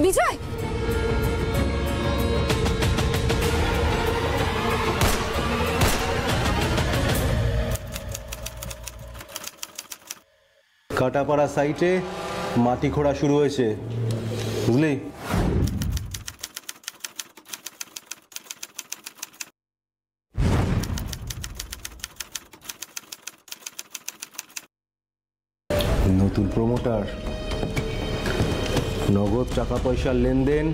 বিজয়, কাটাপাড়া সাইটে মাটি খোঁড়া শুরু হয়েছে, বুঝলি? নতুন প্রমোটার, নগদ টাকা পয়সার লেনদেন,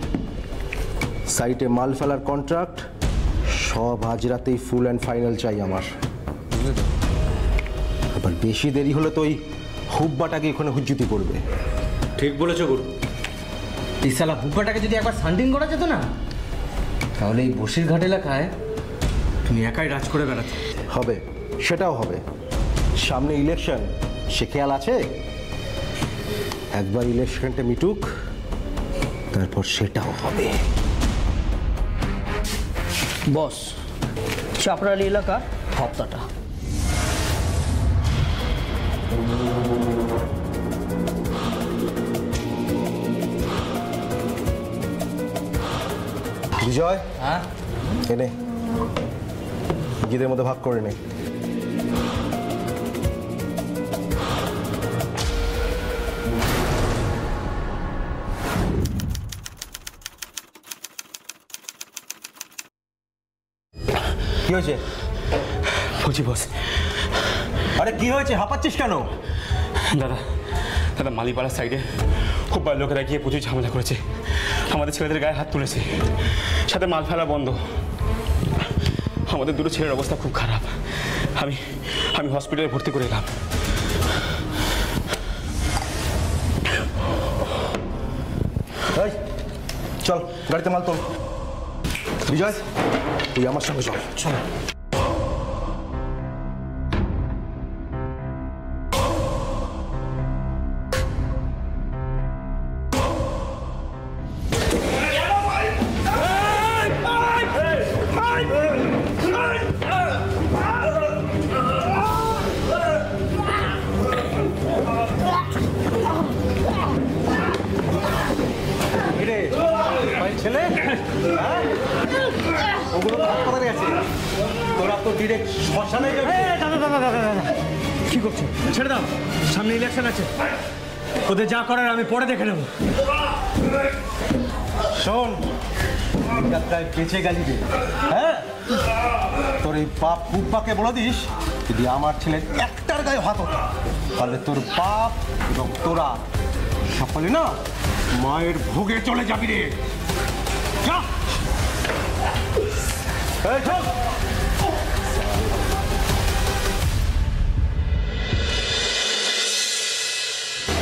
সাইটে মাল ফেলার কন্ট্রাক্ট, সব আজ রাতেই ফুল অ্যান্ড ফাইনাল চাই আমার। আবার বেশি দেরি হলে তো ওই হুব্বাটাকে ওখানে হুজ্জুতি করবে। ঠিক বলেছো গুরু। এই শালা হুব্বাটাকে যদি একবার সান্ডিং করা যেত না, তাহলে এই বসিরঘাট এলাকায় তুমি একাই রাজ করে বেড়াতে। হবে, সেটাও হবে। সামনে ইলেকশন, সে খেয়াল আছে? একবার ইলেকশনটা মিটুক, তারপর সেটাও হবে। বস, চাপড়ালি এলাকা হপ্তাটা। বিজয়, হ্যাঁ এনে গিদের মধ্যে ভাগ করে নে। কি হয়েছে? বলছি বস। আরে কি হয়েছে, হাঁপাচ্ছিস কেন? দাদা দাদা মালিপাড়ার সাইডে খুব ভালো লোকেরা গিয়ে প্রচুর ঝামেলা করেছে, আমাদের ছেলেদের গায়ে হাত তুলেছে, সাথে মাল ফেলা বন্ধ। আমাদের দুটো ছেলের অবস্থা খুব খারাপ। আমি হসপিটালে ভর্তি করে এলাম। চল গাড়িতে মাল তোল। বিজয়, তুই আমার সঙ্গে চল। চল। ছেলে ওগুলো তো হাসপাতালে আছে, তোরা তো ডিরেক্ট শ্মশানে যাবে। কি করছো? ছেড়ে দাও, সামনে ইলেকশন আছে, ওদের যা করার আমি পরে দেখে নেব। শোন, প্রায় বেঁচে গেলি রে। হ্যাঁ, তোর এই বাপ বুব্বাকে বলে দিস, যদি আমার ছেলের একটার গায়ে হাত হতো, তাহলে তোর বাপ এবং তোরা সকলে না মায়ের ভোগে চলে যাবি রে।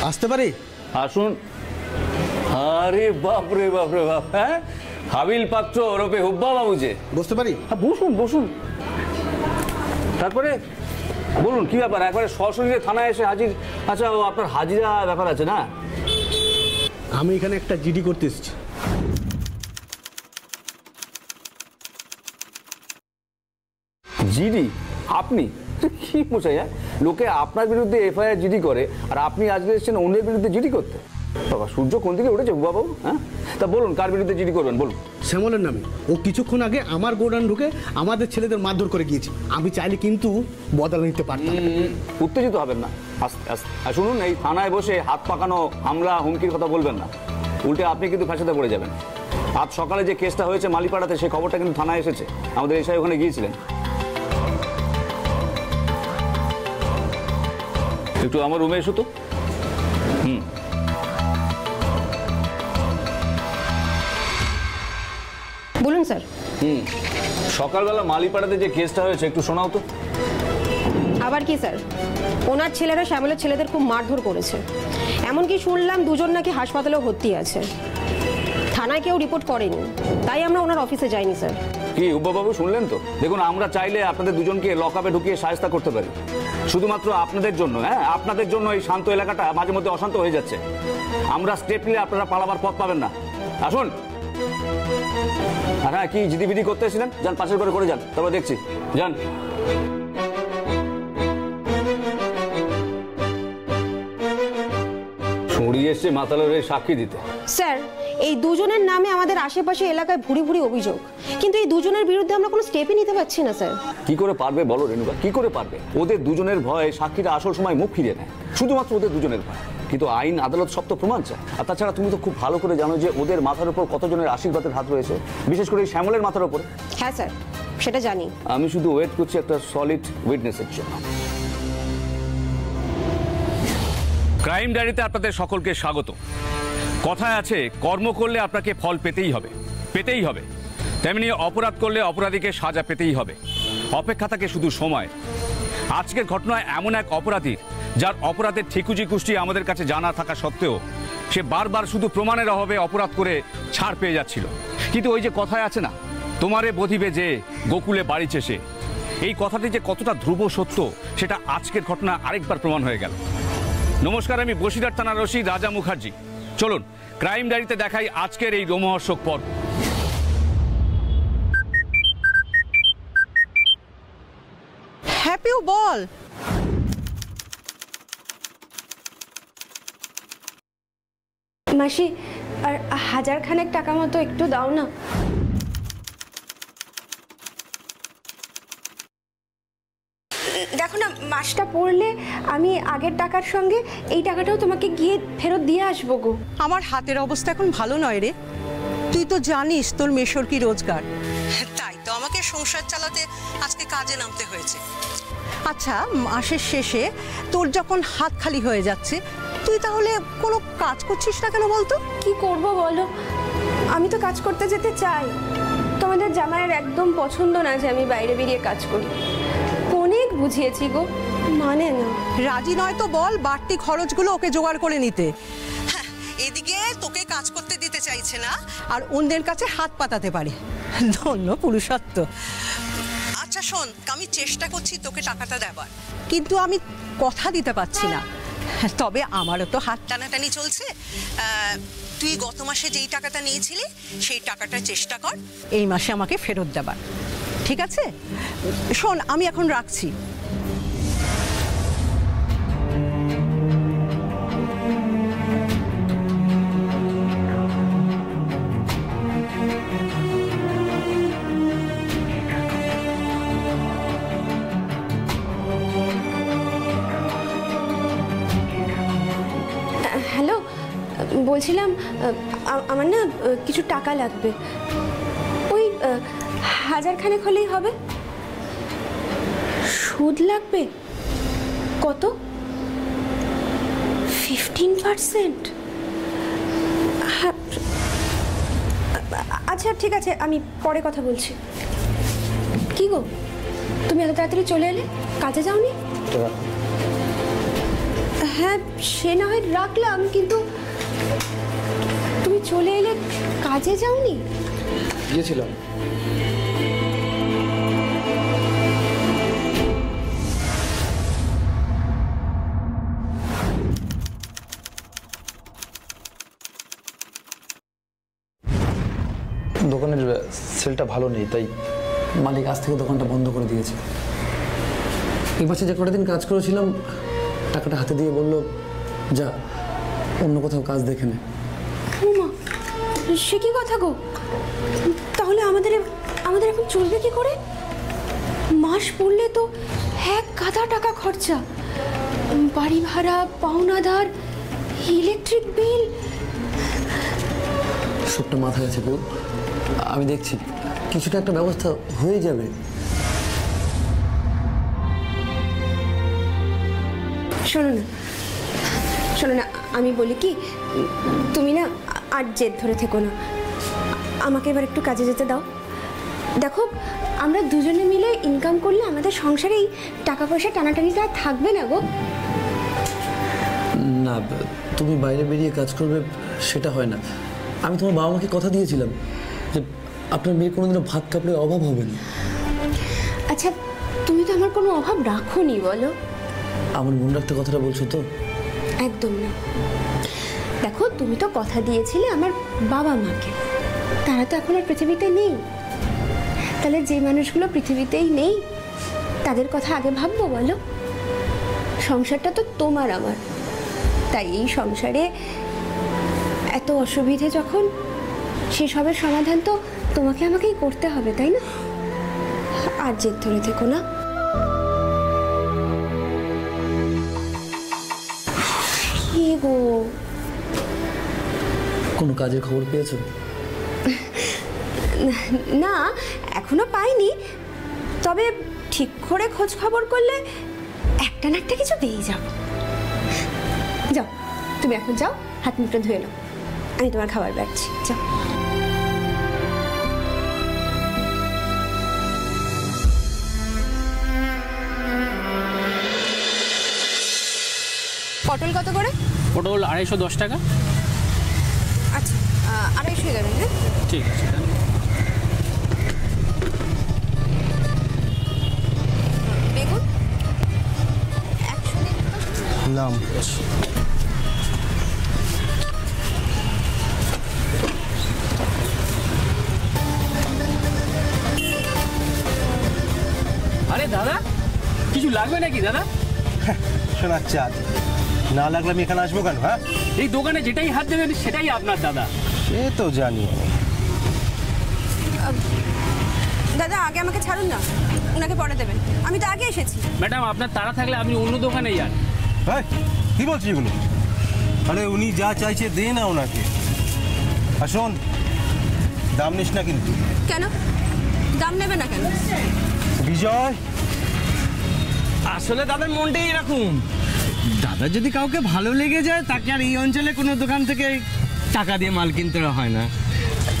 আসতে পারি? আসুন। আরে বাপ রে বাপ রে বাপ, হ্যাঁ হাবিল পাত্র ওরফে হুব্বা বাবু যে। বসতে পারি? হ্যাঁ বসুন বসুন। তারপরে বলুন কি ব্যাপার, একবারে সশরীরে থানায় এসে হাজির? আচ্ছা, ও আপনার হাজিরা ব্যাপার আছে না? আমি এখানে একটা জিডি করতে এসেছি। জিডি? আপনি কি মশাই? হ্যাঁ, লোকে আপনার বিরুদ্ধে এফআইআর জিডি করে, আর আপনি আজকে এসেছেন অন্যের বিরুদ্ধে জিডি করতে? বাবা, সূর্য কোন দিকে উঠেছে বাবু? হ্যাঁ, তা বলুন কার বিরুদ্ধে জিডি করবেন বলুন। শ্যামলের নামে। ও কিছুক্ষণ আগে আমার গোডাউন ঢুকে আমাদের ছেলেদের মারধর করে গিয়েছে। আমি চাইলে কিন্তু বদলা নিতে পারতাম। উত্তেজিত হবেন না, আস্তে আস্তে। আর শুনুন, এই থানায় বসে হাত পাকানো, হামলা, হুমকির কথা বলবেন না, উল্টে আপনি কিন্তু ফাঁসাতে পড়ে যাবেন। আজ সকালে যে কেসটা হয়েছে মালিপাড়াতে, সেই খবরটা কিন্তু থানায় এসেছে, আমাদের এসআই ওখানে গিয়েছিলেন। একটু আমার রুমে এসো তো। বলুন স্যার। সকালবেলা মালিপাড়াতে যে কেসটা হয়েছে একটু শোনাও তো। আবার কি স্যার? ওনার ছেলেরা শ্যামলের ছেলেদের খুব মারধর করেছে, এমনকি শুনলাম দুজন নাকি হাসপাতালেও ভর্তি আছে। থানায় কেউ রিপোর্ট করেনি, তাই আমরা ওনার অফিসে যাইনি স্যার। কি হুব্বাবাবু, শুনলেন তো? দেখুন, আমরা চাইলে আপনাদের দুজনকে লকআপে ঢুকিয়ে শায়েস্তা করতে পারি, শুধুমাত্র আপনাদের জন্য। হ্যাঁ, আপনাদের জন্য এই শান্ত এলাকাটা মাঝে মধ্যে অশান্ত হয়ে যাচ্ছে। আমরা স্টেপ নিলে আপনারা পালাবার পথ পাবেন না। আসুন। আর হ্যাঁ, কি জিদিবিদি করতে এসেছিলেন? যান, পাশের করে যান, তারপর দেখছি। যান। ছড়িয়ে এসছে মাতালের সাক্ষী দিতে। স্যার, এই দুজনের নামে আমাদের আশেপাশে এলাকায় ভুরি ভুরি অভিযোগ, কিন্তু এই দুজনের বিরুদ্ধে আমরা কোনো স্টেপই নিতে পারছি না স্যার। কি করে পারবে বলো রেণুকা, কি করে পারবে? ওদের দুজনের ভয়ে সাক্ষীরা আসল সময় মুখ ফিরিয়ে নেয়, শুধুমাত্র ওদের দুজনের ভয়। কিন্তু আইন আদালত সব তো প্রমাণ চায়। আর তাছাড়া তুমি তো খুব ভালো করে জানো যে ওদের মাথার উপর কতজনের আশীর্বাদের হাত রয়েছে, বিশেষ করে এই শ্যামলের মাথার উপরে। হ্যাঁ স্যার, সেটা জানি। আমি শুধু ওয়েট করছি একটা সলিড উইটনেসের জন্য। ক্রাইম ডায়েরিতে আপনাদের সকলকে স্বাগত। কথায় আছে, কর্ম করলে আপনাকে ফল পেতেই হবে, পেতেই হবে। তেমনি অপরাধ করলে অপরাধীকে সাজা পেতেই হবে। অপেক্ষা থাকে শুধু সময়। আজকের ঘটনায় এমন এক অপরাধীর, যার অপরাধের ঠিকুজি কুষ্টি আমাদের কাছে জানা থাকা সত্ত্বেও সে বারবার শুধু প্রমাণের অভাবে অপরাধ করে ছাড় পেয়ে যাচ্ছিল। কিন্তু ওই যে কথায় আছে না, তোমারে বধিবে যে গোকুলে বাড়িছে সে, এই কথাটি যে কতটা ধ্রুব সত্য সেটা আজকের ঘটনা আরেকবার প্রমাণ হয়ে গেল। নমস্কার, আমি বসিরহাট থানার ওসি রাজা মুখার্জি। চলুন ক্রাইম ডায়েরিতে দেখাই আজকের এই রোমহর্ষক পর্ব। হ্যাপিও বল। মাসি, আর 1000 খানেক টাকা মতো একটু দাও না। দেখো না, মাসটা পড়লে আমি আগের টাকার সঙ্গে এই টাকাটাও তোমাকে গিয়ে ফেরত দিয়ে আসবো গো। আমার হাতের অবস্থা এখন ভালো নয় রে, তুই তো জানিস তোর মেশর কি রোজগার, তাই তো আমাকে সংসার চালাতে আজকে কাজে নামতে হয়েছে। আচ্ছা, মাসের শেষে তোর যখন হাত খালি হয়ে যাচ্ছে, তুই তাহলে কোনো কাজ করছিস না কেন বলতো? কি করব বলো, আমি তো কাজ করতে যেতে চাই। তোমাদের জামাইয়ের একদম পছন্দ না যে আমি বাইরে বেরিয়ে কাজ করি। অনেক বুঝিয়েছি গো, মানে না। রাজি নয় তো বল বাড়তি খরচগুলো ওকে জোগাড় করে নিতে। এদিকে তোকে কাজ করতে দিতে চাইছে না, আর অন্যের কাছে হাত পাতাতে পারে। ধন্য পুরুষত্ব। আচ্ছা শোন, আমি চেষ্টা করছি তোকে টাকাটা দেবার, কিন্তু আমি কথা দিতে পারছি না। তবে আমারও তো হাত টানাটানি চলছে। তুই গত মাসে যেই টাকাটা নিয়েছিলি সেই টাকাটা চেষ্টা কর এই মাসে আমাকে ফেরত দেবার, ঠিক আছে? শোন, আমি এখন রাখছি। হ্যালো, বলছিলাম আমার না কিছু টাকা লাগবে। ওই 1000 খানেক হলেই হবে। সুদ লাগবে কত? 15%? আচ্ছা ঠিক আছে, আমি পরে কথা বলছি। কি গো, তুমি এত তাড়াতাড়ি চলে এলে? কাজে যাওনি? হ্যাঁ সে না হয় রাখলাম, কিন্তু তুমি চলে এলে, কাজে যাওনি? গিয়েছিলাম। দোকানের সেলটা ভালো নেই, তাই মালিক আজ থেকে দোকানটা বন্ধ করে দিয়েছে। এই মাসে যে কটা দিন কাজ করেছিলাম টাকাটা হাতে দিয়ে বলল, যা অন্য কোথাও কাজ দেখে নে। সে কি কথা গো? তাহলে আমাদের এখন চলবে কি করে? মাস পড়লে তো এক গাদা টাকা খরচা, বাড়ি ভাড়া, পাওনাদার, ইলেকট্রিক বিল। সবটা মাথায় আছে বউ, আমি দেখছি কিছুটা একটা ব্যবস্থা হয়ে যাবে। শোনো না, আমি বলি কি, তুমি না আর জেদ ধরে থেকো না, আমাকে এবার একটু কাজে যেতে দাও। দেখো, আমরা দুজনে মিলে ইনকাম করলে আমাদের সংসারে এই টাকা পয়সা টানাটানিটা থাকবে না গো। না, তুমি বাইরে বেরিয়ে কাজ করবে সেটা হয় না। আমি তোমার বাবা মাকে কথা দিয়েছিলাম যে আপনার মেয়ের কোনোদিনও ভাত কাপড়ে অভাব হবে না। আচ্ছা, তুমি তো আমার কোনো অভাব রাখোনি বলো। আমার মন রাখতে কথাটা বলছো তো? একদম না। দেখো, তুমি তো কথা দিয়েছিলে আমার বাবা মাকে, তারা তো এখন আর পৃথিবীতে নেই। তাহলে যে মানুষগুলো পৃথিবীতেই নেই তাদের কথা আগে ভাববো বলো? সংসারটা তো তোমার আমার, তাই এই সংসারে এত অসুবিধে যখন সেসবের সমাধান তো তোমাকে আমাকেই করতে হবে, তাই না? আর জেদ ধরে থেকো না। কি গো, কোনো কাজের খবর পেয়েছো? না এখনো পাইনি, তবে ঠিক করে খোঁজ খবর করলে একটা না একটা কিছু পেয়ে যাও। যাও তুমি এখন যাও, হাত মুখটা ধুয়ে নাও, আমি তোমার খাবার বাড়ছি। যাও। পটল কত করে? পটল 210 টাকা। আচ্ছা 250 দেবেন। হ্যাঁ ঠিক আছে। বেগুন 100 দিন। নাম আরে দাদা, কিছু লাগবে নাকি দাদা? শোনার চাঁদ, না লাগলে আমি এখানে আসবো কেন? হ্যাঁ, এই দোকানে যেটাই হাত দেবেন সেটাই আপনার দাদা। সে তো জানি। দাদা আগে আমাকে ছাড়ুন না, ওনাকে পরে দেবেন, আমি তো আগে এসেছি। ম্যাডাম আপনার তাড়া থাকলে আপনি অন্য দোকানে যান। হ্যাঁ, কি বলছিস এগুলো? আরে উনি যা চাইছে দে না ওনাকে। আর শোন, দাম নিস না কিন্তু। কেন দাম নেবে না কেন? বিজয়, আসলে দাদার মনটাই এরকম। দাদা যদি কাউকে ভালো লেগে যায় তাকে আর এই অঞ্চলে কোনো দোকান থেকে টাকা দিয়ে মাল কিনতে হয় না,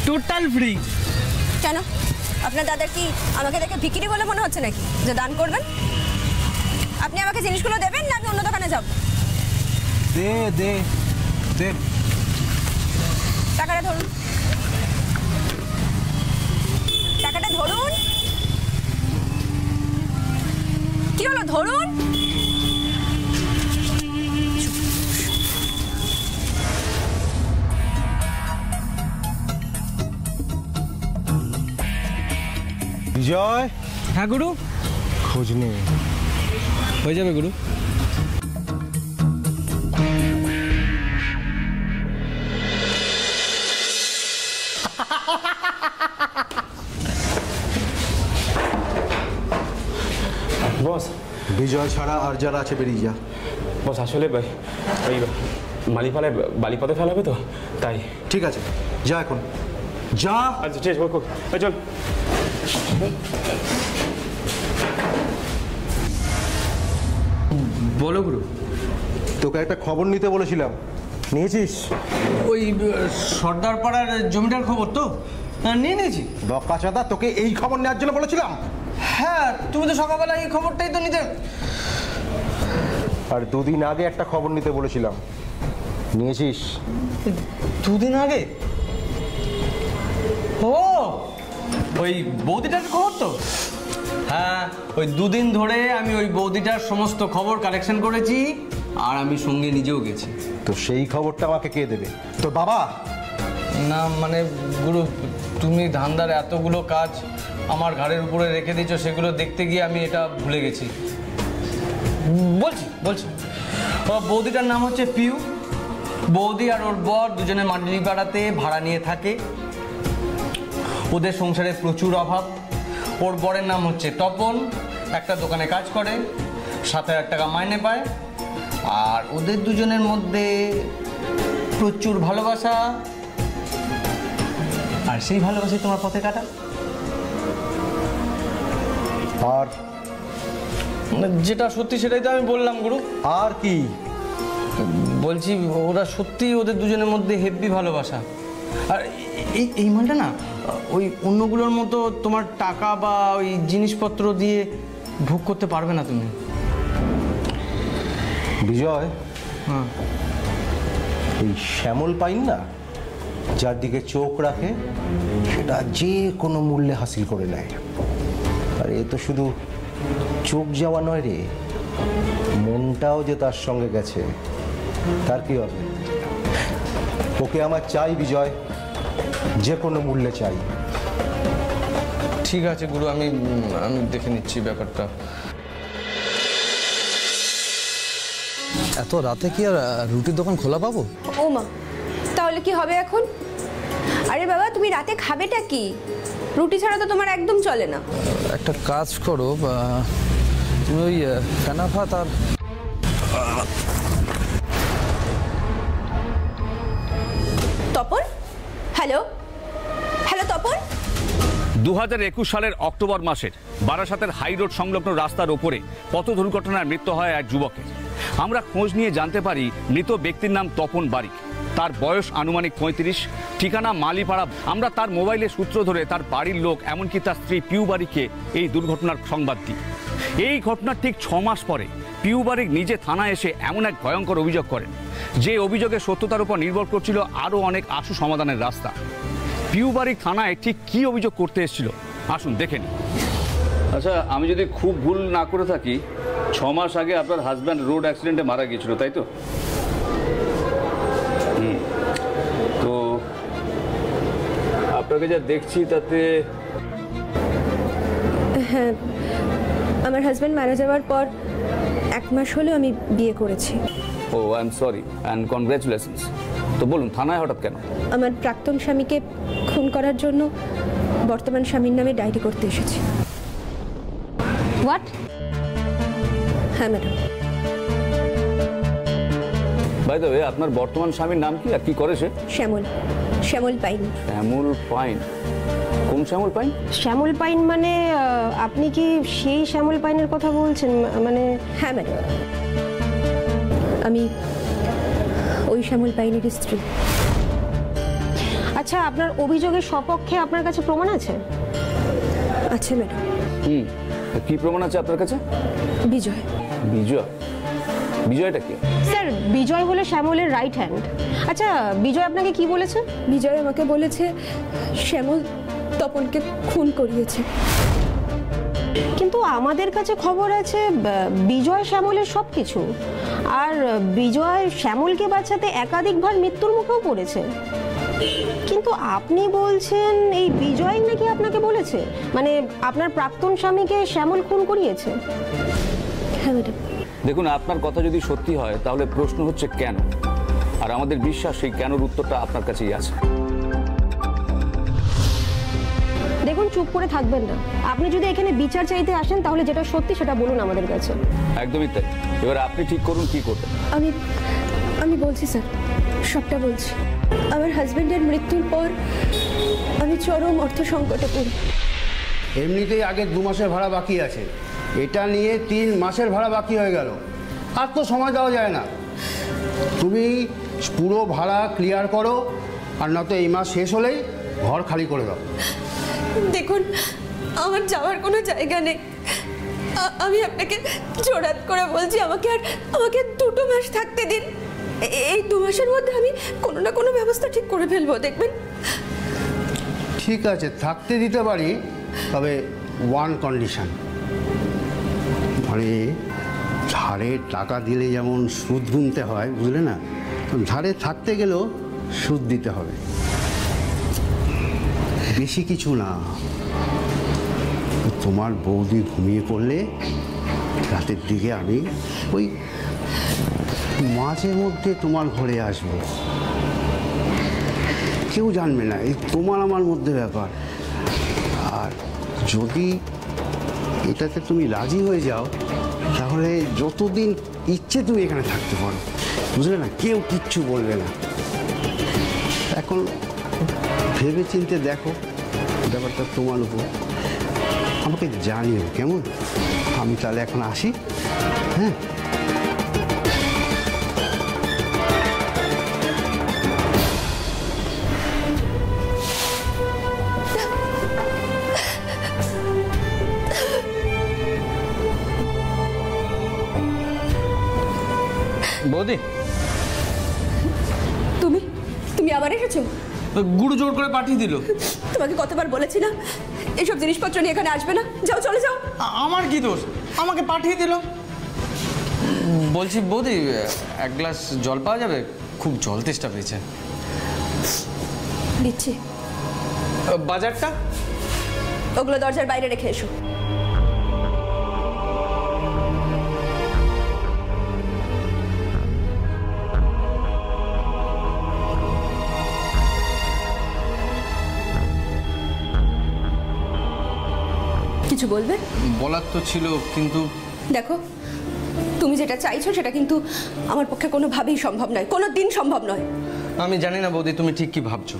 টোটাল ফ্রি। কেন আপনার দাদার কি আমাকে দেখে ভিখিরি বলে মনে হচ্ছে নাকি যে দান করবেন? আপনি আমাকে জিনিসগুলো দেবেন না আমি অন্য দোকানে যাব? দে দে দে। টাকাটা ধরুন, টাকাটা ধরুন। কি হলো, ধরুন। বিজয়। হ্যাঁ গুরু, খোঁজ নে। হয়ে যাবে গুরু। বস, বিজয় ছাড়া আর যারা আছে বেরিয়ে যা। বস আসলে ওই মালিপালায় বালিপথে ফেলাবে তো, তাই। ঠিক আছে, যা এখন যা। আচ্ছা ঠিক আছে, চল। বলো গুরু। তোকে একটা খবর নিতে বলেছিলাম, নিয়েছিস? ওই সর্দার পাড়ার জমিটার খবর তো নিয়ে নিয়েছি। বক্কা চাঁদা, তোকে এই খবর নেওয়ার জন্য বলেছিলাম। হ্যাঁ, তুমি তো সকালবেলা এই খবরটাই তো নিতে। আর দুদিন আগে একটা খবর নিতে বলেছিলাম, নিয়েছিস? দুদিন আগে? ও ওই বৌদিটার খবর তো? হ্যাঁ, ওই দুদিন ধরে আমি ওই বৌদিটার সমস্ত খবর কালেকশন করেছি, আর আমি সঙ্গে নিজেও গেছি। তো সেই খবরটা আমাকে কে দেবে? তোর বাবা? না মানে গুরু, তুমি ধান্দার এতগুলো কাজ আমার ঘাড়ের উপরে রেখে দিয়েছো, সেগুলো দেখতে গিয়ে আমি এটা ভুলে গেছি। বলছি বৌদিটার নাম হচ্ছে পিউ। বৌদি আর ওর বর দুজনে মান্ডিপাড়াতে ভাড়া নিয়ে থাকে। ওদের সংসারে প্রচুর অভাব। ওর বরের নাম হচ্ছে তপন, একটা দোকানে কাজ করে, 7,000 টাকা মাইনে পায়। আর ওদের দুজনের মধ্যে প্রচুর ভালোবাসা, আর সেই ভালোবাসাই তোমার পথে কাটা। আর যেটা সত্যি সেটাই তো আমি বললাম গুরু। আর কি বলছি, ওরা সত্যি ওদের দুজনের মধ্যে হেভি ভালোবাসা। আর এই মালটা না ওই অন্যগুলোর মতো তোমার টাকা বা ওই জিনিসপত্র দিয়ে ভোগ করতে পারবে না তুমি। বিজয়, হ্যাঁ, এই শ্যামল পাইন না, যার দিকে চোখ রাখে সেটা যে কোনো মূল্যে হাসিল করে নেয়। আর এ তো শুধু চোখ যাওয়া নয় রে, মনটাও যে তার সঙ্গে গেছে, তার কি হবে? ওকে আমার চাই বিজয়, যে কোনো মূল্যে চাই। ঠিক আছে গুরু, আমি দেখে নিচ্ছি ব্যাপারটা। এত রাতে কি আর রুটির দোকান খোলা পাবো? ও মা, তাহলে কি হবে এখন? আরে বাবা, তুমি রাতে খাবেটা কি? রুটি ছাড়া তো তোমার একদম চলে না। একটা কাজ করো, তুমি ওই ফেনা ভাত আর তপন, হ্যালো হ্যালো তপন। 2021 সালের অক্টোবর মাসের বারাসাতের হাই রোড সংলগ্ন রাস্তার ওপরে পথ দুর্ঘটনায় মৃত্যু হয় এক যুবকের। আমরা খোঁজ নিয়ে জানতে পারি মৃত ব্যক্তির নাম তপন বারিক, তার বয়স আনুমানিক 35, ঠিকানা মালিপাড়া। আমরা তার মোবাইলে সূত্র ধরে তার বাড়ির লোক এমনকি তার স্ত্রী পিউ বারিককে এই দুর্ঘটনার সংবাদ দিই। এই ঘটনার ঠিক 6 মাস পরে পিউ বারিক নিজে থানায় এসে এমন এক ভয়ঙ্কর অভিযোগ করেন, যে অভিযোগের সত্যতার উপর নির্ভর করছিল আরও অনেক আশু সমাধানের রাস্তা। পিউ বারিক থানায় ঠিক কী অভিযোগ করতে এসেছিল আসুন দেখে নিই। আচ্ছা, আমি যদি খুব ভুল না করে থাকি 6 মাস আগে আপনার হাজব্যান্ড রোড অ্যাক্সিডেন্টে মারা গিয়েছিল, তাই তো? তো আপনাকে যা দেখছি তাতে হ্যাঁ, আমার হাজব্যান্ড মারা যাওয়ার পর 1 মাস হলো আমি বিয়ে করেছি। Oh I am sorry and congratulations. তো বলুন, থানায় হঠাৎ কেন? আমার প্রাক্তন স্বামীকে খুন করার জন্য বর্তমান স্বামীর নামে ডায়েরি করতে এসেছি। হোয়াট? হ্যাঁ ম্যাডাম। বাই দ্য ওয়ে, আপনার বর্তমান স্বামীর নাম কি আর কি করে সে? শ্যামল, শ্যামল পাইন। শ্যামল পাইন? কোন শ্যামল পাইন? শ্যামল পাইন মানে আপনি কি সেই শ্যামল পাইনের কথা বলছেন? মানে হ্যাঁ ম্যাডাম, আমি ওই শ্যামল পাইনের স্ত্রী। আচ্ছা, আপনার অভিযোগের সপক্ষে আপনার কাছে প্রমাণ আছে? আছে ম্যাডাম। কি প্রমাণ আছে আপনার কাছে? বিজয়। বিজয়? বিজয়টা কি? স্যার, বিজয় হলো শ্যামলের রাইট হ্যান্ড। আচ্ছা, বিজয় আপনাকে কি বলেছে? বিজয় আমাকে বলেছে শ্যামল তপনকে খুন করিয়েছে। কিন্তু আমাদের কাছে খবর আছে বিজয় শ্যামলের সব কিছু, আর বিজয় শ্যামলকে বাঁচাতে একাধিকবার মৃত্যুর মুখেও পড়েছে। কিন্তু আপনি বলছেন এই বিজয় নাকি আপনাকে বলেছে, মানে আপনার প্রাক্তন স্বামীকে শ্যামল খুন করিয়েছে? হ্যাঁ ম্যাডাম। দেখুন, আপনার কথা যদি সত্যি হয় তাহলে প্রশ্ন হচ্ছে কেন, আর আমাদের বিশ্বাস সেই কেনর উত্তরটা আপনার কাছেই আছে। দেখুন, চুপ করে থাকবেন না। আপনি যদি এখানে বিচার চাইতে আসেন তাহলে যেটা সত্যি সেটা বলুন আমাদের কাছে। একদমই তাই। এবার আপনি ঠিক করুন কি করবেন। আমি বলছি স্যার, সবটা বলছি। আমার হাজবেন্ডের মৃত্যুর পর আমি চরম অর্থ সংকটে পড়ি। এমনিতেই আগে 2 মাসের ভাড়া বাকি আছে, এটা নিয়ে 3 মাসের ভাড়া বাকি হয়ে গেল। আর তো সময় দেওয়া যায় না। তুমি পুরো ভাড়া ক্লিয়ার করো, আর নয়তো এই মাস শেষ হলেই ঘর খালি করে দাও। দেখুন, আমার যাওয়ার কোনো জায়গা নেই। আমি আপনাকে জোরাত করে বলছি, আমাকে 2 মাস থাকতে দিন। এই 2 মাসের মধ্যে আমি কোনো না কোনো ব্যবস্থা ঠিক করে ফেলবো, দেখবেন। ঠিক আছে, থাকতে দিতে পারি, তবে 1 কন্ডিশন। মানে ধারে টাকা দিলে যেমন সুদ গুনতে হয়, বুঝলে না? ধারে থাকতে গেলেও সুদ দিতে হবে। বেশি কিছু না, তোমার বৌদি ঘুমিয়ে পড়লে রাতের দিকে আমি ওই মাঝে মধ্যে তোমার ঘরে আসবো। কেউ জানবে না, এই তোমার আমার মধ্যে ব্যাপার। আর যদি এটাতে তুমি রাজি হয়ে যাও তাহলে যতদিন ইচ্ছে তুমি এখানে থাকতে পারো, বুঝলে না? কেউ কিচ্ছু বলবে না। এখন ভেবে চিনতে দেখো, ব্যাপারটা তোমার উপর। আমাকে জানিও কেমন? আমি তাহলে এখন আসি। হ্যাঁ, বৌদি, তুমি আবার এসেছো? গুরু জোর করে পাঠিয়ে দিল। তোমাকে কতবার বলেছিলাম এসব জিনিসপত্র নিয়ে এখানে আসবে না, যাও চলে যাও। আমার কি দোষ? আমাকে পাঠিয়ে দিল। বলছি বৌদি, 1 গ্লাস জল পাওয়া যাবে? খুব জল তেষ্টা পেয়েছে। দিচ্ছি। বাজারটা? ওগুলো দরজার বাইরে রেখে এসো। কিছু বলবে? বলার তো ছিল, কিন্তু দেখো, তুমি যেটা চাইছো সেটা কিন্তু আমার পক্ষে কোনোভাবেই সম্ভব নয়, কোনো দিন সম্ভব নয়। আমি জানি না বৌদি তুমি ঠিক কি ভাবছো,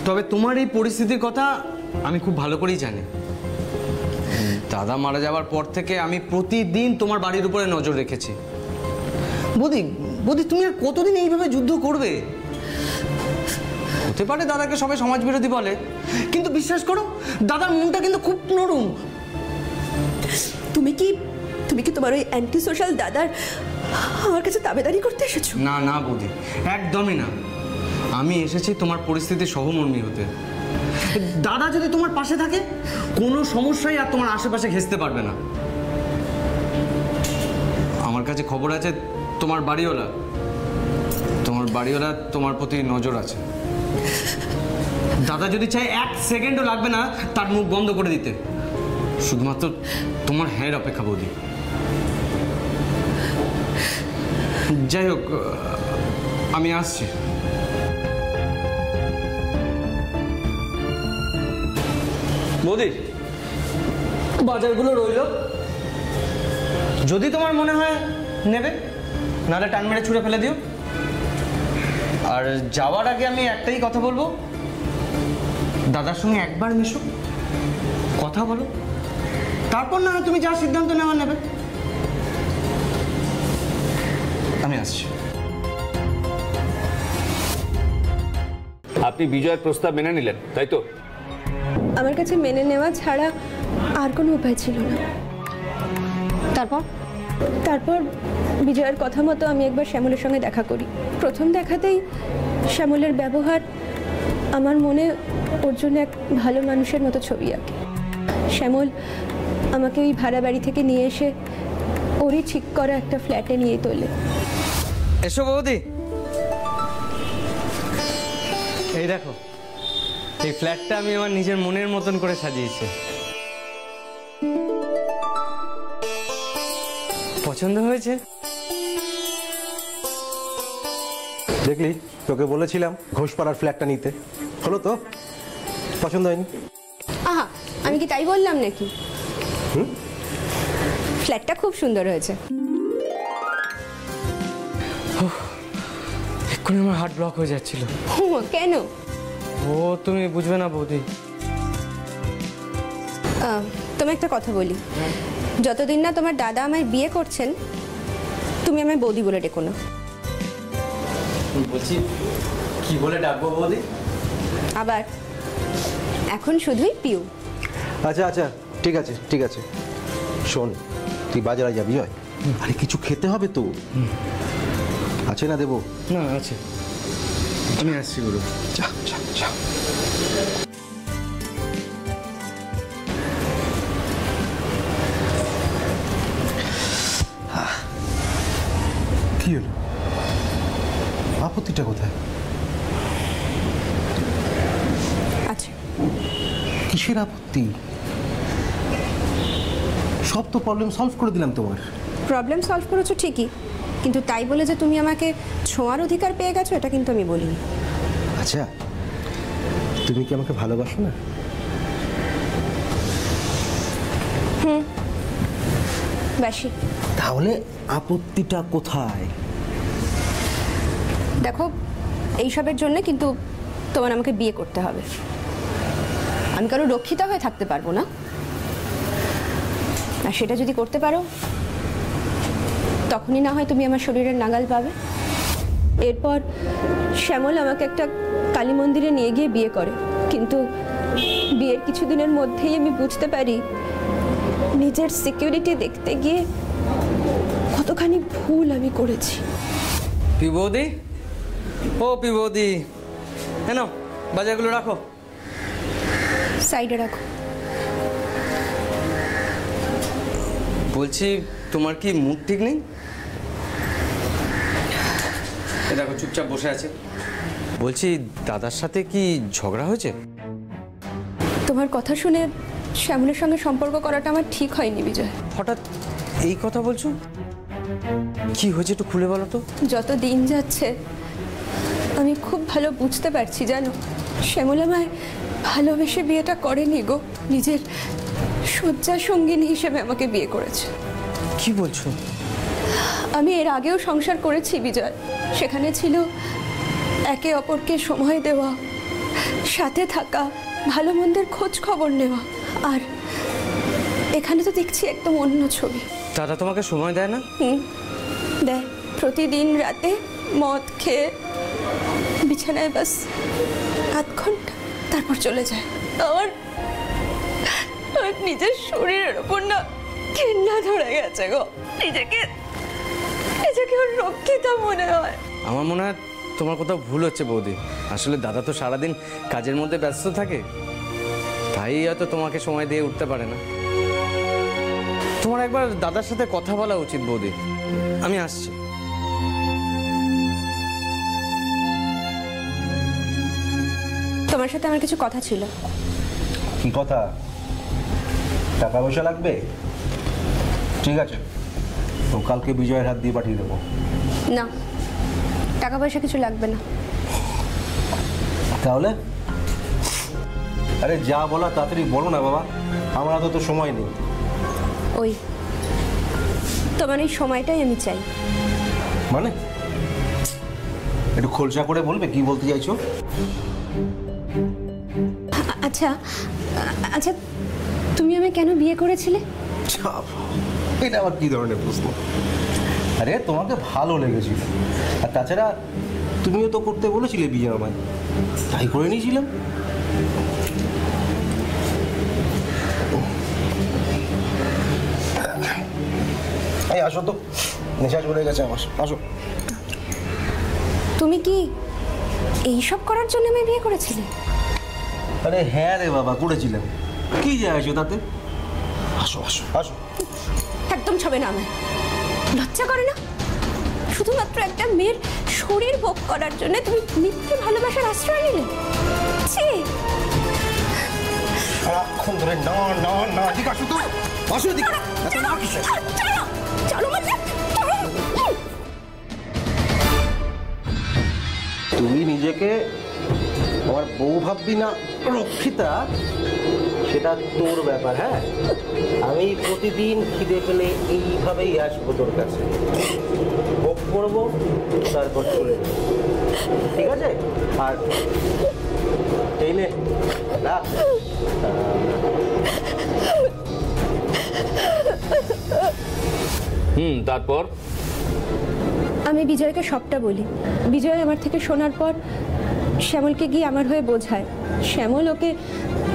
তবে তোমার এই পরিস্থিতির কথা আমি খুব ভালো করেই জানি। দাদা মারা যাওয়ার পর থেকে আমি প্রতিদিন তোমার বাড়ির উপরে নজর রেখেছি। বৌদি তুমি আর কতদিন এইভাবে যুদ্ধ করবে? হতে পারে দাদাকে সবাই সমাজ বিরোধী বলে, কিন্তু বিশ্বাস করো দাদার মনটা কিন্তু খুব নরম। তুমি কি তোমার ওই অ্যান্টি সোশ্যাল দাদার আমার কাছে দাবেদারি করতে এসেছো? না না বৌদি, একদমই না। আমি এসেছি তোমার পরিস্থিতির সহমর্মী হতে। দাদা যদি তোমার পাশে থাকে, কোনো সমস্যাই আর তোমার আশেপাশে ঘেঁচতে পারবে না। আমার কাছে খবর আছে তোমার বাড়িওয়ালা তোমার প্রতি নজর আছে। দাদা যদি চায় 1 সেকেন্ডও লাগবে না তার মুখ বন্ধ করে দিতে, শুধুমাত্র তোমার হ্যাঁর অপেক্ষা বৌদি। যাই হোক, আমি আসছি। বৌদি, বাজারগুলো রইল, যদি তোমার মনে হয় নেবে, নাহলে টান মেরে ছুঁড়ে ফেলে দিও। আর যাওয়ার আগে আমি একটাই কথা বলবো, দাদার সঙ্গে একবার মিশো, কথা বলো, তারপর না হয় তুমি যা সিদ্ধান্ত নেওয়া নেবে। আমি আসছি। আপনি বিজয়ের প্রস্তাব মেনে নিলেন, তাই তো? আমার কাছে মেনে নেওয়া ছাড়া আর কোনো উপায় ছিল না। তারপর বিজয়ের কথা মতো আমি একবার শ্যামলের সঙ্গে দেখা করি। প্রথম দেখাতেই শ্যামলের ব্যবহার আমার মনে ওর জন্য এক ভালো মানুষের মতো ছবি আঁকে। শ্যামল আমাকে ওই ভাড়া বাড়ি থেকে নিয়ে এসে ওরই ঠিক করা একটা ফ্ল্যাটে নিয়ে তোলে। এসো বৌদি, এই দেখো, এই ফ্ল্যাটটা আমি আমার নিজের মনের মতন করে সাজিয়েছি। পছন্দ হয়েছে? দেখলি, তোকে বলেছিলাম ঘোষপাড়ার ফ্ল্যাটটা নিতে, হলো তো? পছন্দ হয়নি? আহা, আমি কি তাই বললাম নাকি? ফ্ল্যাটটা খুব সুন্দর হয়েছে। এক্ষুনি আমার হার্ট ব্লক হয়ে যাচ্ছিল। কেন? ও তুমি বুঝবে না বৌদি। তোমায় একটা কথা বলি, যতদিন না তোমার দাদা আমায় বিয়ে করছেন, তুমি আমায় বৌদি বলে ডেকো না। বলছি, কি বলে ডাকবো বৌদি? আবার এখন শুধুই পিউ। আচ্ছা আচ্ছা, ঠিক আছে ঠিক আছে। শোন, তুই বাজারে যাবি? হয়, আরে কিছু খেতে হবে তো। আছে না দেবো? না আছে, আমি আসছি গুরু। যা যা যা। কি হলো? আপত্তিটা কোথায়? আচ্ছা, কিসের আপত্তি? সব তো প্রবলেম সলভ করে দিলাম তোমার। প্রবলেম সলভ করেছো ঠিকই, কিন্তু তাই বলে যে তুমি আমাকে ছোঁয়ার অধিকার পেয়ে গেছো এটা কিন্তু আমি বলিনি। আচ্ছা, তুমি কি আমাকে ভালোবাসো না? বাসি। তাহলে আপত্তিটা কোথায়? দেখো, এইসবের জন্য কিন্তু তোমার আমাকে বিয়ে করতে হবে। আমি কারো রক্ষিতা হয়ে থাকতে পারবো না, আর সেটা যদি করতে পারো তখনই না হয় তুমি আমার শরীরের নাগাল পাবে। এরপর শ্যামল আমাকে একটা কালী মন্দিরে নিয়ে গিয়ে বিয়ে করে, কিন্তু বিয়ের কিছুদিনের মধ্যেই আমি বুঝতে পারি নিজের সিকিউরিটি দেখতে গিয়ে কতখানি ভুল আমি করেছি। পিবৌদি, ও পিবৌদি, কেন বাজারগুলো রাখো, সাইডে রাখো। বলছি, তোমার কি মুড ঠিক নেই? দেখো চুপচাপ বসে আছে। বলছি, দাদার সাথে কি ঝগড়া হয়েছে? তোমার কথা শুনে শ্যামলের সঙ্গে সম্পর্ক করাটা আমার ঠিক হয়নি বিজয়। হঠাৎ এই কথা বলছো? কি হয়েছে একটু খুলে বলো তো। যত দিন যাচ্ছে আমি খুব ভালো বুঝতে পারছি, জানো, শ্যামল আমায় ভালোবেসে বিয়েটা করেনি গো, শয্যা সঙ্গিনী হিসেবে আমাকে বিয়ে করেছে। কি বলছো? আমি এর আগেও সংসার করেছি বিজয়, সেখানে ছিল একে অপরকে সময় দেওয়া, সাথে থাকা, ভালো মন্দের খোঁজ খবর নেওয়া। আর এখানে তো দেখছি একদম অন্য ছবি। দাদা তোমাকে সময় দেয় না? দেয়, প্রতিদিন রাতে মদ খেয়ে বিছানায় বাস আধ ঘন্টা, তারপর চলে যায়। আমার নিজের শরীরের ওপর না ঘেন্না ধরে গেছে গো। নিজেকে ওর রক্ষিতা মনে হয়। আমার মনে হয় তোমার কোথাও ভুল হচ্ছে বৌদি। আসলে দাদা তো সারাদিন কাজের মধ্যে ব্যস্ত থাকে, তাই হয়তো তোমাকে সময় দিয়ে উঠতে পারে না। তোমার একবার দাদার সাথে কথা বলা উচিত বৌদি। আমি আসছি। তোমার সাথে আমার কিছু কথা ছিল। কি কথা? টাকা পয়সা লাগবে? ঠিক আছে, তো কালকে বিজয়ের হাত দিয়ে পাঠিয়ে দেবো। না, টাকা পয়সা কিছু লাগবে না। তাহলে? আরে যা বলা তাড়াতাড়ি বলো না বাবা, আমার হাতে তো সময় নেই। ওই তোমার এই সময়টাই আমি চাই। মানে একটু খোলসা করে বলবে কি বলতে চাইছো? আচ্ছা আচ্ছা, তুমি আমায় কেন বিয়ে করেছিলে? এটা আবার কি ধরনের প্রশ্ন? আরে তোমাকে ভালো লেগেছিল, আর তাছাড়া তুমিও তো করতে বলেছিলে বিয়ে আমায়, তাই করে নিয়েছিলাম। এই আসো তো, নেশা চলে গেছে আমার, আসো। তুমি কি এইসব করার জন্য আমি বিয়ে করেছিলে? আরে হ্যাঁ রে বাবা, করেছিলাম। কি যায় আসো তাতে? আসো আসো আসো। একদম ছবে না, আমার লজ্জা করে না? শুধুমাত্র একটা মেয়ের শরীর ভোগ করার জন্য তুমি মিথ্যে ভালোবাসার আশ্রয় নিলে? সারাক্ষণ ধরে না না না, ঠিক আসো তো, আসো এদিকে। তুমি নিজেকে আমার বউ ভাববি না রক্ষিতা, সেটা তোর ব্যাপার। হ্যাঁ, আমি প্রতিদিন খিদে পেলে এইভাবেই আসবো তোর কাছে, ভোগ করবো, তারপর চলে যাবো, ঠিক আছে? আর এই নে রাখ। তারপর আমি বিজয়কে সবটা বলি। বিজয় আমার থেকে শোনার পর শ্যামলকে গিয়ে আমার হয়ে বোঝায়। শ্যামল ওকে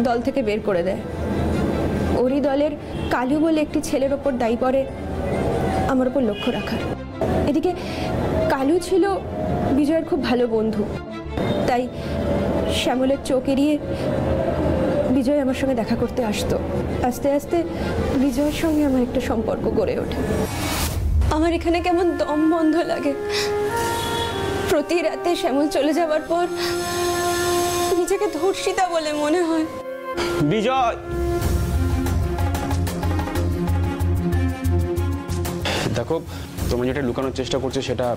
দল থেকে বের করে দেয়। ওরই দলের কালু বলে একটি ছেলের ওপর দায়ী পড়ে আমার ওপর লক্ষ্য রাখার। এদিকে কালু ছিল বিজয়ের খুব ভালো বন্ধু, তাই শ্যামলের চোখ এড়িয়ে বিজয় আমার সঙ্গে দেখা করতে আসতো। আস্তে আস্তে বিজয়ের সঙ্গে আমার একটা সম্পর্ক গড়ে ওঠে। আমার এখানে কেমন দম বন্ধ লাগে। প্রতি রাতে শ্যামল চলে যাবার পর নিজেকে ধর্ষিতা বলে মনে হয়। বিজয়, দেখো তোমরা যেটা লুকানোর চেষ্টা করছো সেটা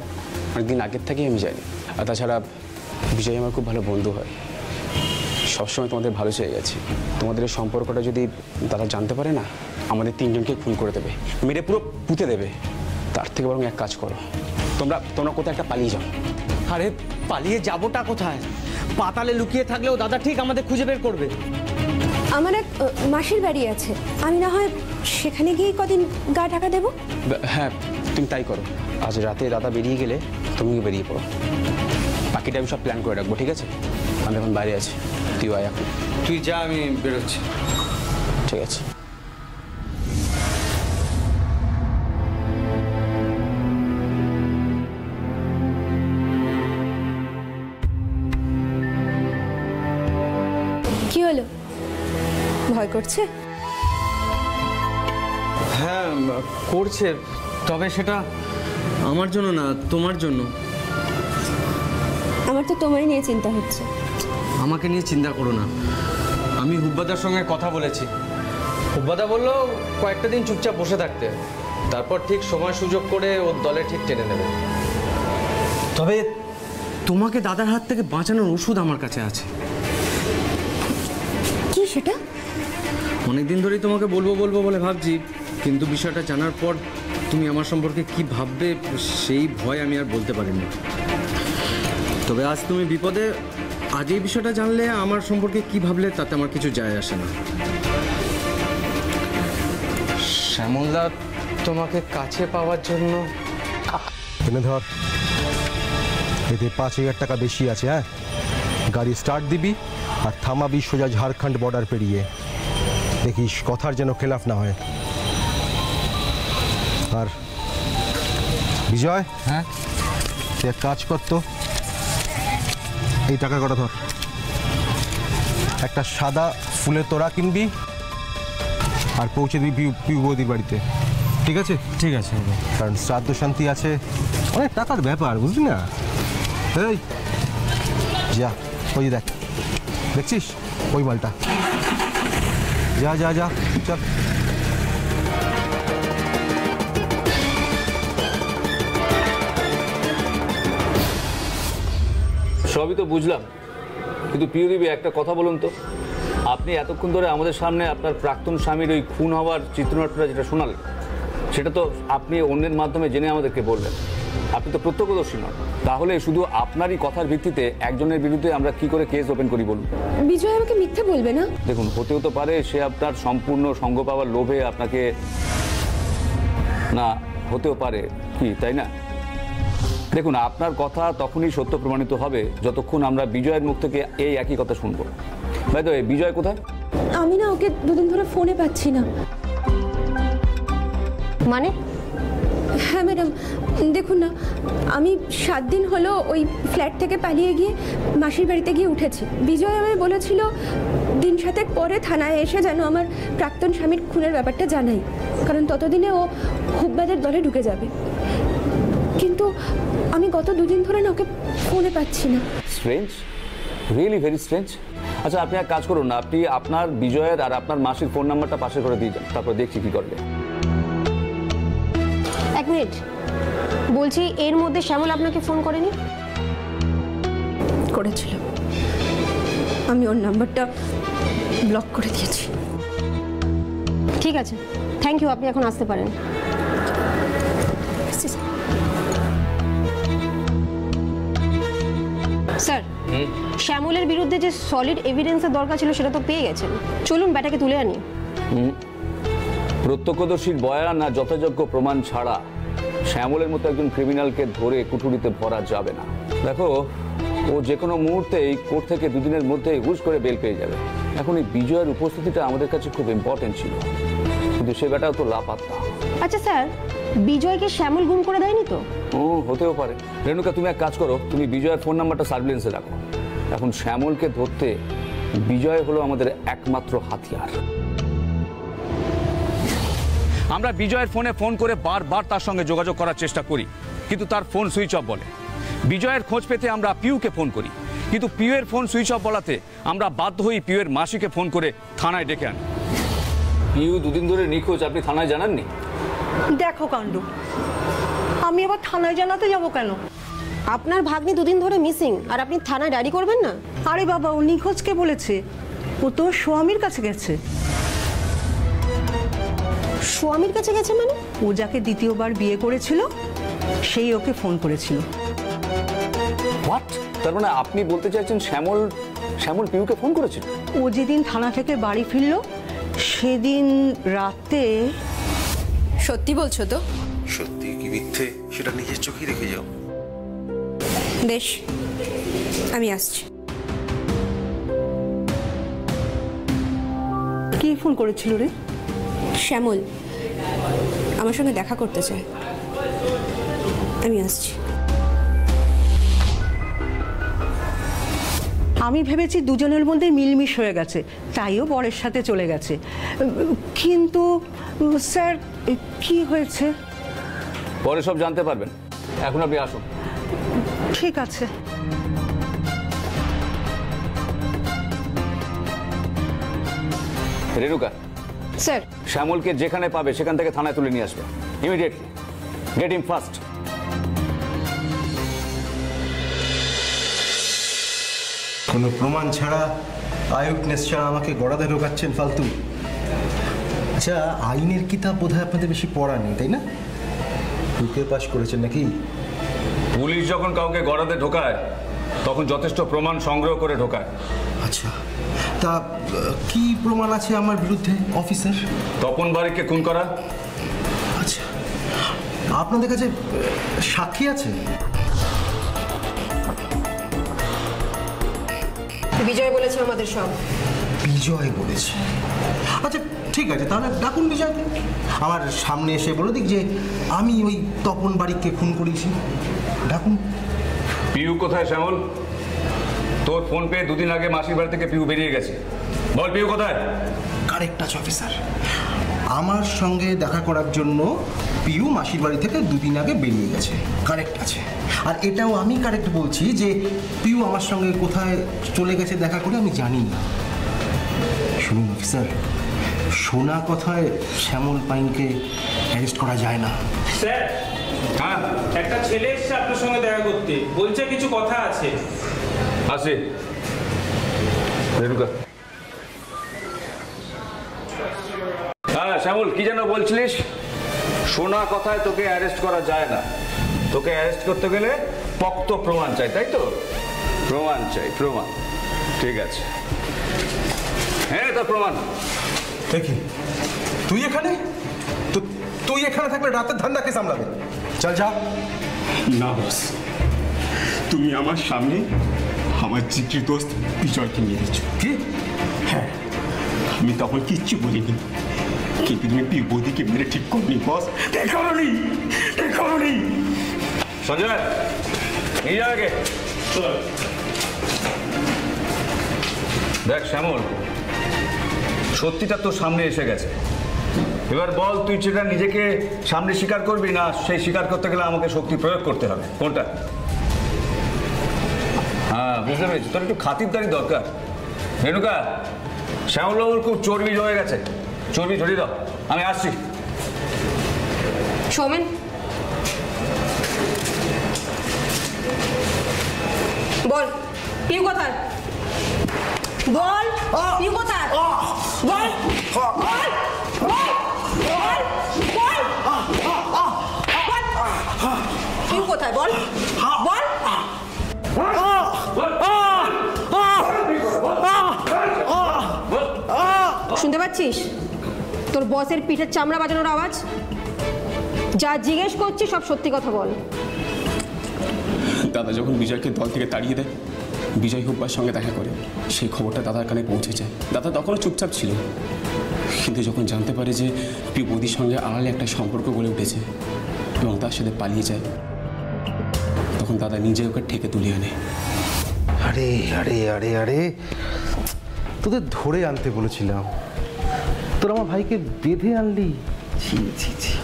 অনেকদিন আগের থেকেই আমি জানি। আর তাছাড়া বিজয় আমার খুব ভালো বন্ধু হয়, সবসময় তোমাদের ভালো চেয়ে গেছি। তোমাদের এই সম্পর্কটা যদি দাদা জানতে পারে না, আমাদের তিনজনকে খুন করে দেবে, মেরে পুরো পুঁতে দেবে। তার থেকে বরং এক কাজ করো, তোমরা কোথাও একটা পালিয়ে যাও। আরে পালিয়ে যাবোটা কোথায়? পাতালে লুকিয়ে থাকলেও দাদা ঠিক আমাদের খুঁজে বের করবে। আমার এক মাসির বাড়ি আছে, আমি না হয় সেখানে গিয়ে কদিন গা ঢাকা দেবো। হ্যাঁ, তুমি তাই করো। আজ রাতে দাদা বেরিয়ে গেলে তুমিও বেরিয়ে পড়ো। বাকিটা আমি সব প্ল্যান করে রাখবো, ঠিক আছে? আমি এখন বাইরে আছি, তুই আয় এখন। তুই যা, আমি বেরোচ্ছি। ঠিক আছে। কি হলো, ভয় করছে? হ্যাঁ করছে, তবে সেটা আমার জন্য না, তোমার জন্য। আমার তো তোমায় নিয়ে চিন্তা হচ্ছে। আমাকে নিয়ে চিন্তা করো না, আমি হুব্বাদার সঙ্গে কথা বলেছি। হুব্বাদা বললো কয়েকটা দিন চুপচাপ বসে থাকতে, তারপর ঠিক সময় সুযোগ করে ওর দলে ঠিক টেনে নেবে। তবে তোমাকে দাদার হাত থেকে বাঁচানোর ওষুধ আমার কাছে আছে। কি সেটা? অনেকদিন ধরেই তোমাকে বলবো বলবো বলে ভাবছি, কিন্তু বিষয়টা জানার পর তুমি আমার সম্পর্কে কি ভাববে সেই ভয় আমি আর বলতে পারিনি। তবে আজ তুমি বিপদে, আজ এই বিষয়টা জানলে আমার সম্পর্কে কি ভাবলে তাতে আমার কিছু যায় আসে না। শ্যামলদা তোমাকে কাছে পাওয়ার জন্য এনে ধর, এতে 5,000 টাকা বেশি আছে। হ্যাঁ, গাড়ি স্টার্ট দিবি আর থামাবি সোজা ঝাড়খণ্ড বর্ডার পেরিয়ে। দেখিস কথার যেন খেলাফ না হয়। আর বিজয়, হ্যাঁ তুই এক কাজ করতো, এই টাকা কটা ধর, একটা সাদা ফুলের তোড়া কিনবি আর পৌঁছে দিবি পিউ বৌদির বাড়িতে। ঠিক আছে? ঠিক আছে। কারণ শ্রাদ্ধ শান্তি আছে, অনেক টাকার ব্যাপার, বুঝলি না? এই যা, ওই দেখ, দেখছিস ওই মালটা, যা যা যা, চল। সবই তো বুঝলাম, কিন্তু প্রিয় দেবী একটা কথা বলুন তো, আপনি এতক্ষণ ধরে আমাদের সামনে আপনার প্রাক্তন স্বামীর ওই খুন হওয়ার চিত্রনাট্যটা যেটা শোনালেন, সেটা তো আপনি অন্যের মাধ্যমে জেনে আমাদেরকে বললেন। আপনি তো প্রত্যক্ষদর্শী নন। তাহলে শুধু আপনারই কথার ভিত্তিতে একজনের বিরুদ্ধে আমরা কি করে কেস ওপেন করি বলুন? বিজয় আমাকে মিথ্যে বলবে না? দেখুন, হতেও তো পারে সে আপনার সম্পূর্ণ সঙ্গ পাওয়ার লোভে আপনাকে, না হতেও পারে কি, তাই না? দেখুন, আপনার কথা তখনই সত্য প্রমাণিত হবে যতক্ষণ আমরা বিজয়ের মুখ থেকে এই একই কথা শুনবো। ভাই তো বিজয় কোথায়? আমি না ওকে দুদিন ধরে ফোনে পাচ্ছি না। মানে? হ্যাঁ ম্যাডাম, দেখুন না, আমি 7 দিন হলো ওই ফ্ল্যাট থেকে পালিয়ে গিয়ে মাসির বাড়িতে গিয়ে উঠেছি। বিজয় আমায় বলেছিল দিন 7 পরে থানায় এসে যেন আমার প্রাক্তন স্বামীর খুনের ব্যাপারটা জানাই, কারণ ততদিনে ও হুব্বাদের দলে ঢুকে যাবে। কিন্তু আমি গত 2 দিন ধরে না ওকে ফোনে পাচ্ছি না। Strange, really very strange. আচ্ছা, আপনি এক কাজ করুন না, আপনি আপনার বিজয়ের আর আপনার মাসির ফোন নাম্বারটা পাশে করে দিয়ে যান, তারপর দেখছি কি করবে। 1 মিনিট, বলছি এর মধ্যে শ্যামল আপনাকে ফোন করেনি? করেছিল, আমি ওর নাম্বারটা ব্লক করে দিয়েছি। ঠিক আছে, থ্যাংক ইউ, আপনি এখন আসতে পারেন। স্যার, শ্যামলের বিরুদ্ধে যে সলিড এভিডেন্সের দরকার ছিল সেটা তো পেয়ে গেছেন, চলুন ব্যাটাকে তুলে আনি। প্রত্যক্ষদর্শীর বয়ান আর যথাযোগ্য প্রমাণ ছাড়া শ্যামলের মতো একজন ক্রিমিনালকে ধরে কুঠুরিতে ভরা যাবে না। দেখো, ও যে কোনো মুহূর্তেই কোর্ট থেকে 2 দিনের মধ্যে হুশ করে বেল পেয়ে যাবে। এখন এই বিজয়ের উপস্থিতিটা আমাদের কাছে খুব ইম্পর্টেন্ট ছিল, কিন্তু সে ব্যাটাও তো লাপাত্তা। আচ্ছা স্যার, বিজয়কে শ্যামল গুম করে দেয়নি তো? হতেও পারে। রেণুকা, তুমি এক কাজ করো, তুমি বিজয়ের ফোন নাম্বারটা সার্ভিলেন্সে রাখো। এখন শ্যামলকে ধরতে বিজয় হলো আমাদের একমাত্র হাতিয়ার। আমরা বিজয়ের ফোনে ফোন করে বারবার তার সঙ্গে যোগাযোগ করার চেষ্টা করি, কিন্তু তার ফোন সুইচ অফ বলে। বিজয়ের খোঁজ পেতে আমরা পিউকে ফোন করি, কিন্তু পিউয়ের ফোন সুইচ অফ বলাতে আমরা বাধ্য হই পিউয়ের মাসিকে ফোন করে থানায় ডেকে আনি। পিউ 2 দিন ধরে নিখোঁজ, আপনি থানায় জানাননি? দেখো কাণ্ড, আমি আবার থানায় জানাতে যাব কেন? আপনার ভাগ্নি 2 দিন ধরে মিসিং, আর আপনি থানায় ডায়েরি করবেন না? আরে বাবা, ও নিখোঁজ কে বলেছে? ও তো স্বামীর কাছে গেছে। স্বামীর কাছে গেছে মানে? ও যাকে দ্বিতীয়বার বিয়ে করেছিল সেই ওকে ফোন করেছিল। হোয়াট? তার মানে আপনি বলতে চাইছেন শ্যামল পিউকে ফোন করেছিল? ও যেদিন থানা থেকে বাড়ি ফিরল সেদিন রাতে। সত্যি বলছো তো? সত্যি কি মিথ্যে সেটা নিজের চোখেই দেখে যাও। বেশ, আমি আসছি। কি ফোন করেছিল রে? শ্যামল আমার সঙ্গে দেখা করতে চায়, আমি আসছি। আমি ভেবেছি দুজনের মধ্যে মিলমিশ হয়ে গেছে, তাইও বরের সাথে চলে গেছে। কিন্তু স্যার, কি হয়েছে পরে সব জানতে পারবেন, এখন আপনি আসুন। ঠিক আছে। রেণুকা, স্যার, শ্যামলকে যেখানে পাবে সেখান থেকে থানায় তুলে নিয়ে আসবে ইমিডিয়েটলি। Get him fast. কোনো প্রমাণ ছাড়া, আই উইটনেস ছাড়া আমাকে গড়াতে ঢোকাচ্ছেন ফালতু। আচ্ছা, আইনের কিতাব বোধহয় আপনাদের বেশি পড়া নেই, তাই না? ঢুকে পাস করেছেন নাকি? পুলিশ যখন কাউকে গড়াতে ঢোকায় তখন যথেষ্ট প্রমাণ সংগ্রহ করে ঢোকায়। আচ্ছা, তা কি প্রমাণ আছে আমার বিরুদ্ধে অফিসার? তপন বারিককে খুন করা। আচ্ছা, আপনাদের কাছে সাক্ষী আছে? বিজয় বলেছে আমাদের সব। বিজয় বলেছে? আচ্ছা ঠিক আছে, তাহলে ডাকুন বিজয়কে, আমার সামনে এসে বলে দিক যে আমি ওই তপন বারিককে খুন করেছি। ডাকুন। পিউ কোথায় শ্যামল? তোর ফোন পেয়ে দুদিন আগে মাসির বাড়ি থেকে পিউ বেরিয়ে গেছে। বল পিউ কোথায়? কারেক্ট আছে অফিসার, আমার সঙ্গে দেখা করার জন্য পিউ মাসির বাড়ি থেকে দুদিন আগে বেরিয়ে গেছে। কারেক্ট আছে। আর এটাও আমি কারেক্ট বলছি যে পিউ আমার সঙ্গে কোথায় চলে গেছে দেখা করে আমি জানি না। শুনুন অফিসার, শোনা কথায় শ্যামল পাইনকে অ্যারেস্ট করা যায় না। স্যার, হ্যাঁ একটা ছেলে এসছে আপনার সঙ্গে দেখা করতে, বলছে কিছু কথা আছে। আসি রেণুকা। হ্যাঁ শ্যামল, কি যেন বলছিলিস? শোনা কথায় তোকে অ্যারেস্ট করা যায় না। তোকে অ্যারেস্ট করতে গেলে পক্ত প্রমাণ চাই, তাই তো? প্রমাণ চাই, প্রমাণ। ঠিক আছে, হ্যাঁ তো প্রমাণ দেখি। তুই এখানে? তো তুই এখানে থাকলে রাতের ধান্দা কে সামলাবে? চল যা। না বস, তুমি আমার সামনে আমার জিগির দোস্ত বিজয়কে নিয়ে দিচ্ছ। কি? হ্যাঁ, আমি তখন কিচ্ছু বলিনি, কিন্তু তুমি বৌদিকে মেরে ঠিক করনি বস। ঠিক করনি। সঞ্জয়, নিয়ে যা আগে। দেখ শ্যামল, সত্যিটা তোর সামনে এসে গেছে। এবার বল, তুই সেটা নিজেকে সামনে স্বীকার করবি, না সেই স্বীকার করতে গেলে আমাকে শক্তি প্রয়োগ করতে হবে? কোনটা? হ্যাঁ বুঝতে পেরেছি, তোর একটু খাতিরদারি দরকার। রেণুকা, শ্যামলবাবুর খুব চর্বি জমে গেছে, চর্বি ঝরিয়ে দাও, আমি আসছি। সৌমেন, বল পিউ কোথায়? বল পিউ কোথায়? বল বল বল বল পিউ কোথায়? বল বল। শুনতে পাচ্ছিস তোর বসের পিঠের চামড়া বাজানোর আওয়াজ? যা জিজ্ঞেস করছি সব সত্যি কথা বল। দাদা যখন বিজয়কে দল থেকে তাড়িয়ে দেয়, বিজয় হুব্বার সঙ্গে দেখা করে, সেই খবরটা দাদার কানে পৌঁছে যায়। দাদা তখনও চুপচাপ ছিল, কিন্তু যখন জানতে পারে যে বৌদির সঙ্গে আড়ালে একটা সম্পর্ক গড়ে উঠেছে এবং তার সাথে পালিয়ে যায়, তখন দাদা নিজে ওকে ঠেকে তুলে আনে। আরে আরে আরে আরে, তোদের ধরে আনতে বলেছিলাম, তোর আমার ভাইকে বেঁধে আনলি। ছি ছি ছি,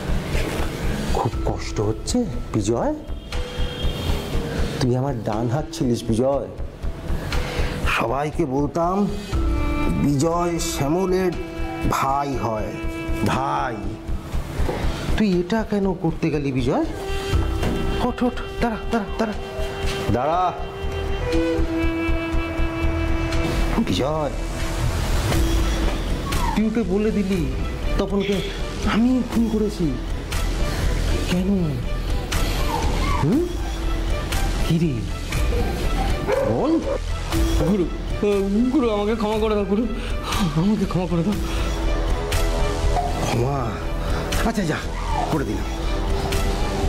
খুব কষ্ট হচ্ছে বিজয়। তুই আমার ডান হাত ছিলিস বিজয়। সবাইকে বলতাম বিজয় শ্যামলের ভাই হয়, ভাই। তুই এটা কেন করতে গেলি বিজয়? ওঠ ওঠ, দাঁড়া দাঁড়া দাঁড়া দাঁড়া। বিজয়, পিউকে বলে দিলি তপনকে আমি খুন করেছি, কেন? কিরে বল। গুরু আমাকে ক্ষমা করে দাও, গুরু আমাকে ক্ষমা করে দাও। ক্ষমা? আচ্ছা যা, করে দিলাম,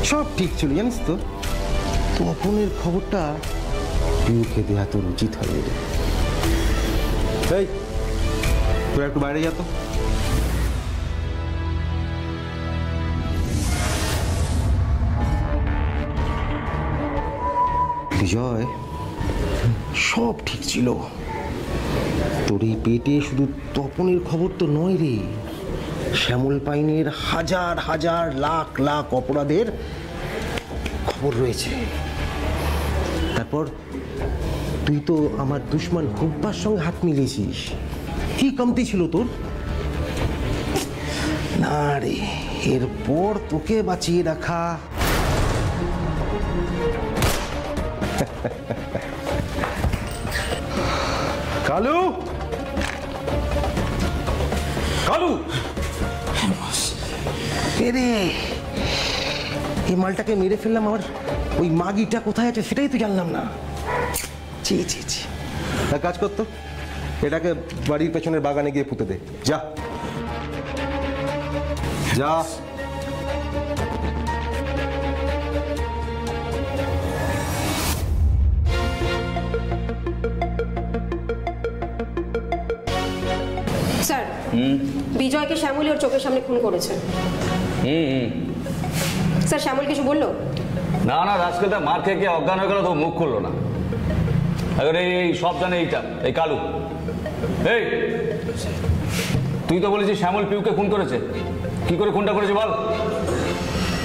সব ঠিক ছিল জানিস তো। তপনের খবরটা পিউকে দেওয়া তোর উচিত হবে। এই তুই একটু বাইরে যা তো। বিজয়, সব ঠিক ছিল। তোর এই পেটে শুধু তপনের খবর তো নয় রে, শ্যামল পাইনের হাজার হাজার লাখ লাখ অপরাধের খবর রয়েছে। তারপর তুই তো আমার দুশ্মন হুব্বার সঙ্গে হাত মিলিয়েছিস, কি কমতি ছিল তোর? না রে, এরপর তোকে বাঁচিয়ে রাখা কালু, কালু রে, এই মালটাকে মেরে ফেললাম, আমার ওই মাগিটা কোথায় আছে সেটাই তো জানলাম না। ছি ছি ছি, এক কাজ করতো, এটাকে বাড়ির পেছনের বাগানে গিয়ে পুঁতে দে। যা যা। স্যার, বিজয়কে শ্যামলী ওর চোখের সামনে খুন করেছে। স্যার, শ্যামল কিছু বললো? না না, রাজকেতা মার খেয়ে গিয়ে অজ্ঞান হয়ে গেল, তো মুখ খুললো না। এবার এই সব জানে এইটা, এই কালু। এই তুই তো বলেছিস শ্যামল পিউকে খুন করেছে, কি করে খুনটা করেছে বল?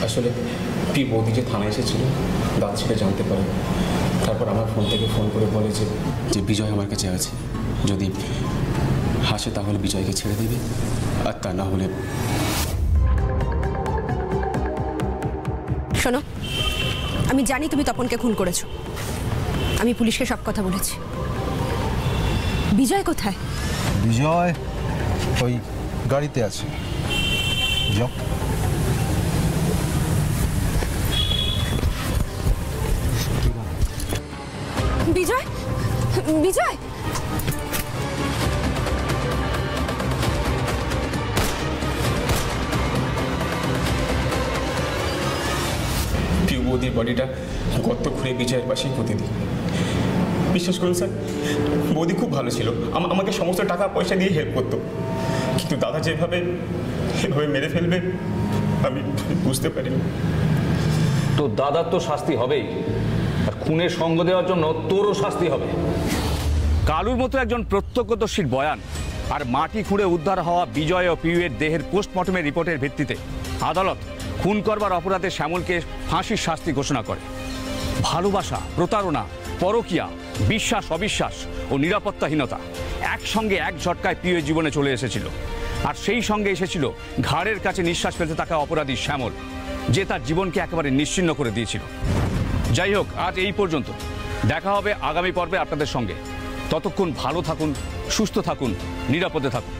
আসলে পিউ বৌদি যে থানায় এসেছিল, দাদা সেটা জানতে পারে। তারপর আমার ফোন থেকে ফোন করে বলে যে বিজয় আমার কাছে আছে, যদি হাসে তাহলে বিজয়কে ছেড়ে দেবে, আর তা না হলে। শোনো, আমি জানি তুমি তপনকে খুন করেছো, আমি পুলিশকে সব কথা বলেছি। বিজয় কোথায়? বিজয় ওই গাড়িতে আছে। যাও। বিজয়, বিজয়, পিউ বৌদির বডিটা গর্ত খুঁড়ে বিজয়ের পাশেই পুঁতে দিই। বিশ্বাস করুন স্যার, বৌদি খুব ভালো ছিল, আমাকে সমস্ত টাকা পয়সা দিয়ে হেল্প করতো, কিন্তু দাদা যেভাবে মেরে ফেলবে আমি বুঝতে পারিনি। তো দাদার তো শাস্তি হবেই, আর খুনের সঙ্গ দেওয়ার জন্য তোরও শাস্তি হবে। কালুর মতো একজন প্রত্যক্ষদর্শীর বয়ান আর মাটি খুঁড়ে উদ্ধার হওয়া বিজয় ও পিউয়ের দেহের পোস্টমর্টমের রিপোর্টের ভিত্তিতে আদালত খুন করবার অপরাধে শ্যামলকে ফাঁসির শাস্তি ঘোষণা করে। ভালোবাসা, প্রতারণা, পরকীয়া, বিশ্বাস অবিশ্বাস ও নিরাপত্তাহীনতা একসঙ্গে এক ঝটকায় পিউয়ের জীবনে চলে এসেছিল, আর সেই সঙ্গে এসেছিল ঘাড়ের কাছে নিঃশ্বাস ফেলতে থাকা অপরাধী শ্যামল, যে তার জীবনকে একেবারে নিশ্চিহ্ন করে দিয়েছিল। যাই হোক, আজ এই পর্যন্ত। দেখা হবে আগামী পর্বে আপনাদের সঙ্গে। ততক্ষণ ভালো থাকুন, সুস্থ থাকুন, নিরাপদে থাকুন।